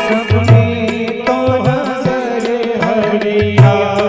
सब में तो नजर हरियाए।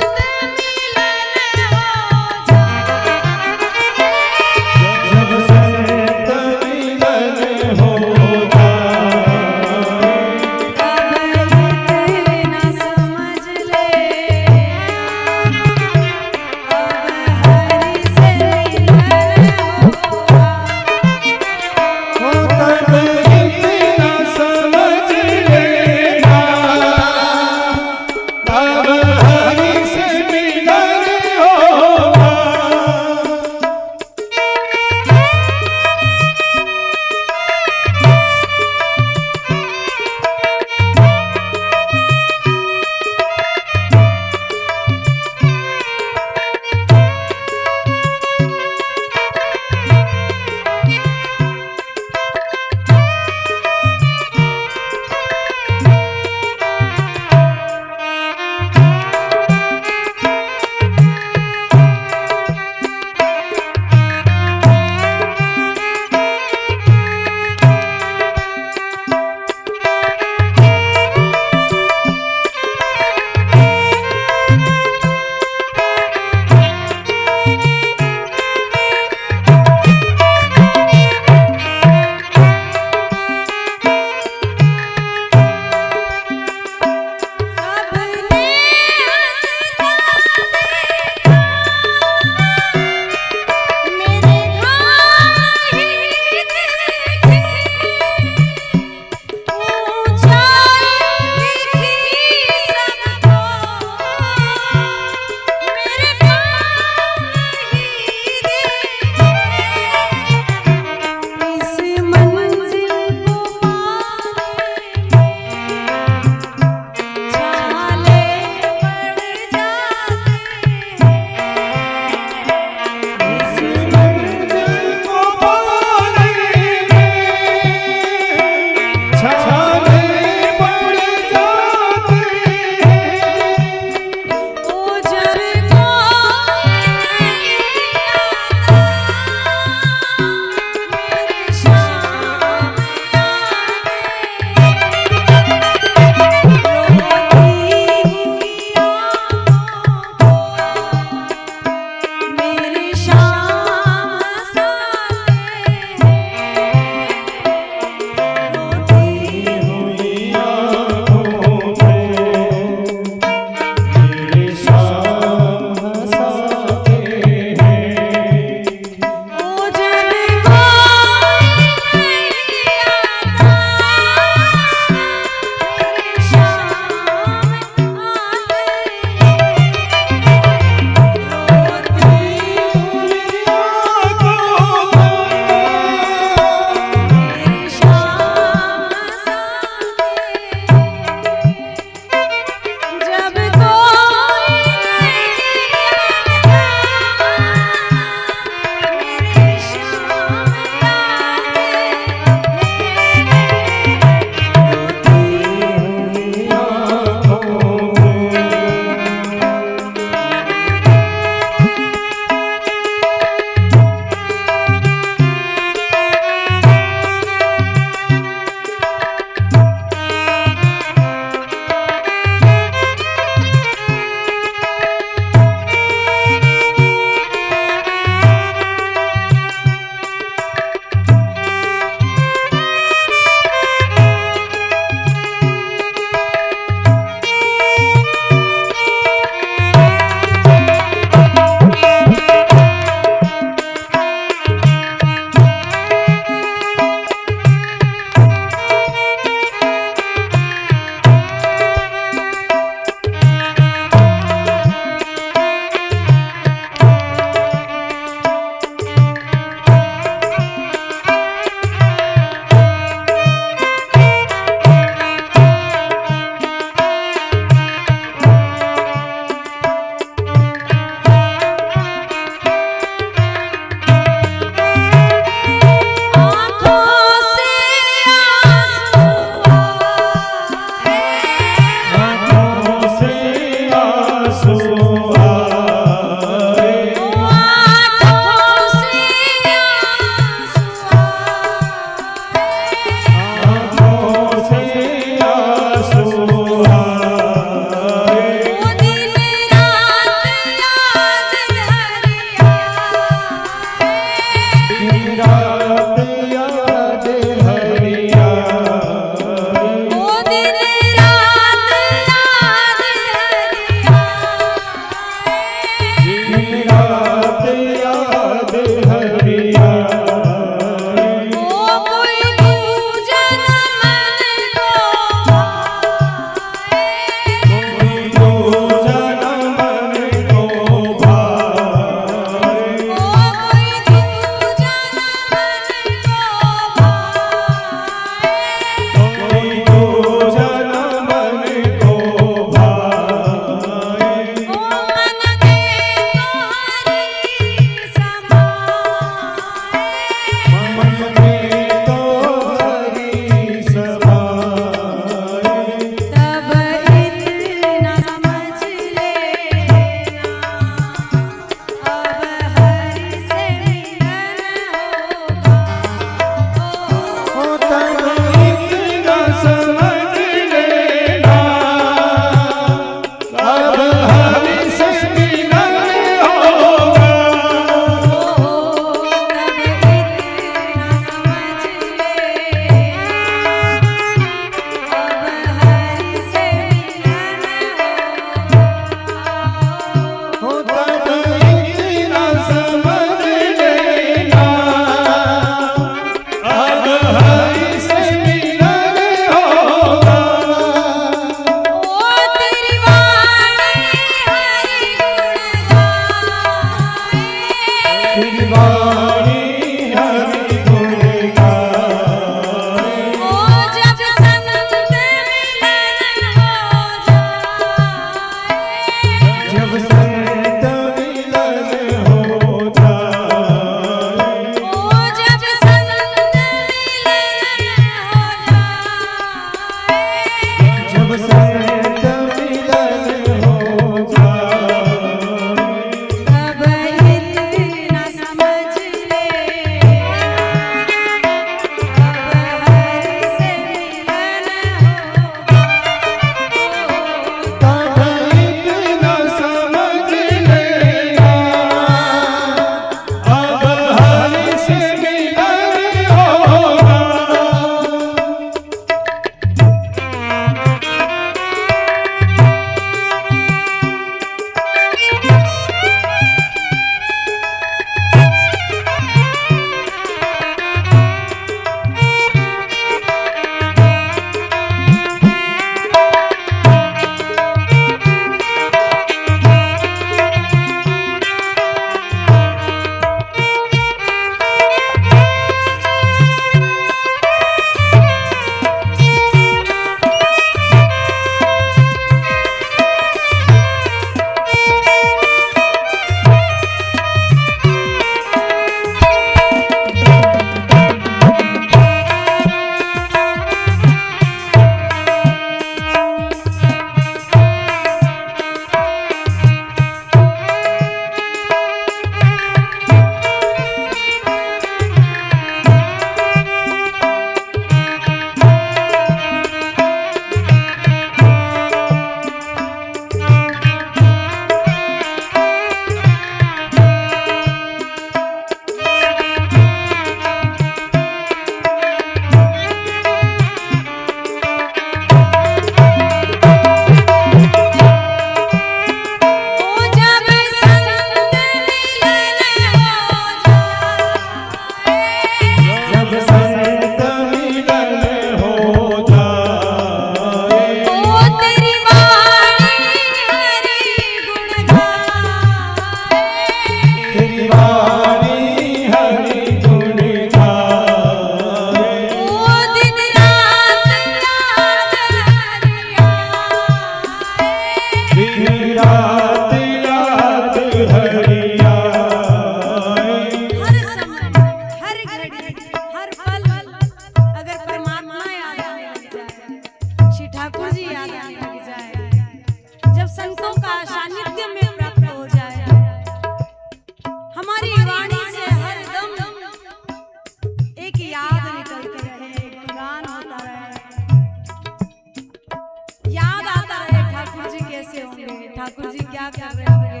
ठाकुर जी क्या कर रहे होंगे,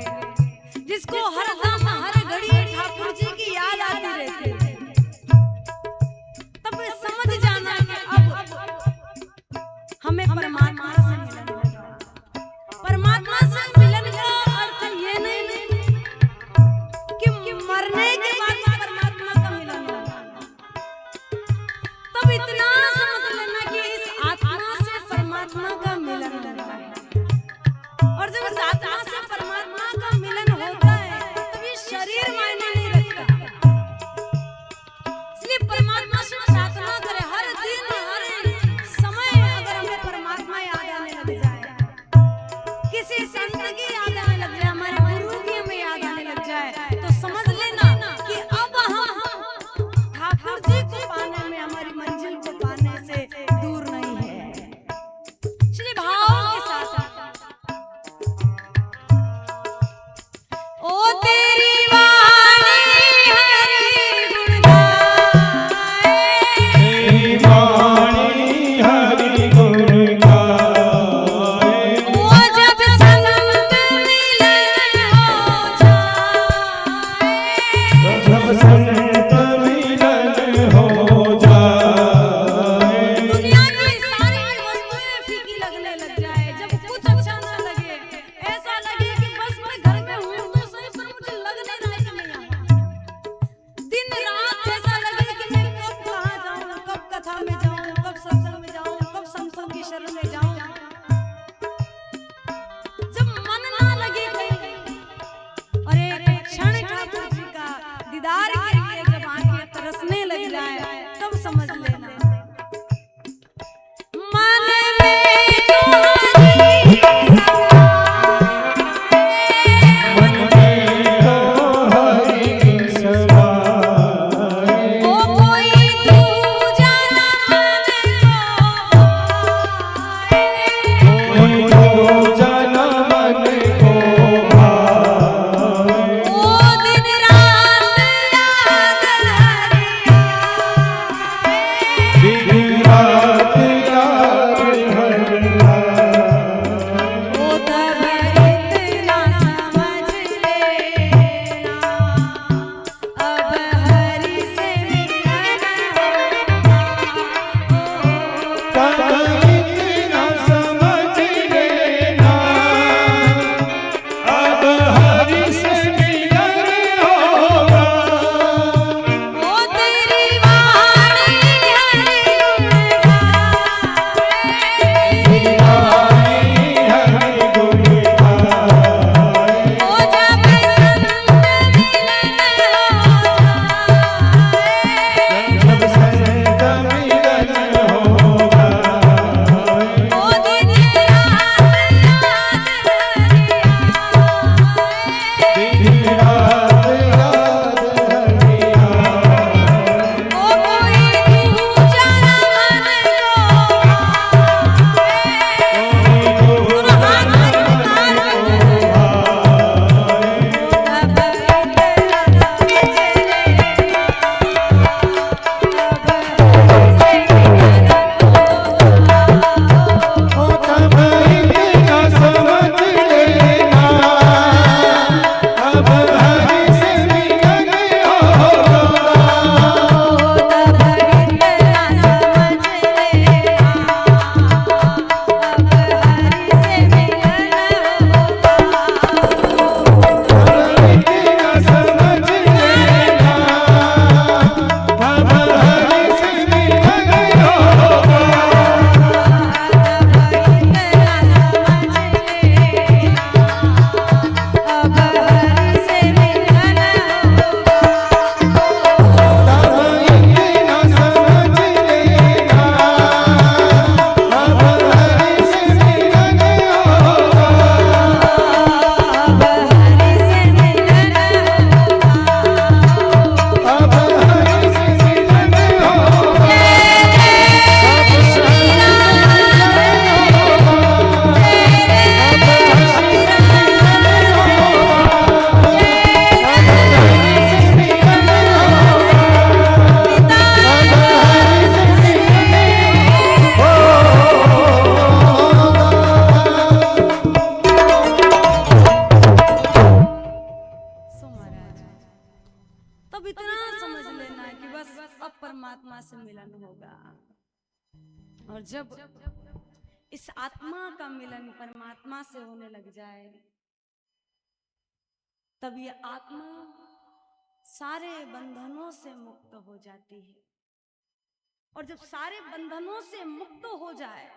जिसको हर दम हर घड़ी ठाकुर जी की याद आती रहती है, तब समझ जाना कि अब हमें परमात्मा से मिलन होगा। परमात्मा से मिलन का अर्थ ये नहीं कि मरने के बाद परमात्मा का मिलन होगा, तब इतना समझ लेना कि इस आत्मा से परमात्मा का मिलन होगा। और जब इस आत्मा से परमात्मा का मिलन होता है तब ये शरीर मायने नहीं रखता। इसलिए परमात्मा से प्रार्थना करें, हर दिन हर समय अगर हमें परमात्मा याद आने लग जाए, किसी संत की याद आने लग जाए, हमारे गुरु की हमें याद आने लग जाए, तो समझ लेना कि अब हम ठाकुर जी को पाने में, हमारी मंजिल को पाने से दूर नहीं है। इसलिए भाव के साथ ओ तेरी वाणी हरि गुण गाए, तेरी वाणी हरि गुण गाए, ओ जब संत मिलन हो जाए, जब संत मिलन हो जाए, दुनिया की सारी वस्तुएं फीकी लगने लग जाए, जब कुछ अच्छा ना लगे, ऐसा लगे कि बस मैं घर में हूँ तो सही पर मुझे लग नहीं रहा है कि मैं यहाँ हूँ। दिन रात ऐसा लगे कि मैं कब कहाँ जाऊँ, कब कथा में जाऊँ, कब सत्संग में जाऊँ, कब संतों की शरण में जाऊँ। जब मन ना लगे कहीं, और एक क्षण ठाकुर जी का दीदार के लिए जब आंखें तरसने लग जाए तब समझ लेना मन में तुम्हारी मन में तुम्हारी समाए। ओ कोई दूजा न मन को कोई दूजा न मन को भाए। ओ दिन रात याद हरिया दिन रात याद हरिया। ओ तब इतना समझ लेना अब हरि से मिलन होगा। तब इतना समझ लेना अब हरि से मिलन होगा। ओ तेरी वाणी हरि गुण तेरी वाणी हरि गुण गाए। ओ जब संत मिलन हो जाए जब संत मिलन होगा। ओ दिन रात याद दिन रात याद हरिया। ओ कोई दूजा न मन को तब इतना समझ लेना अब हरि से मिलन होगा। इतना समझ लेना अब हरि से मिलन होगा। तब इतना समझ लेना अब हरि से मिलन होगा। अब हरि से मिलन होगा। सो महाराज तब इतना समझ लेना कि बस अब परमात्मा से मिलन होगा और जब इस आत्मा का मिलन परमात्मा से होने लग जाए तब ये आत्मा सारे बंधनों से मुक्त हो जाती है और जब सारे बंधनों से मुक्त हो जाए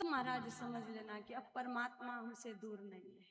तो महाराज समझ लेना कि अब परमात्मा हमसे दूर नहीं है।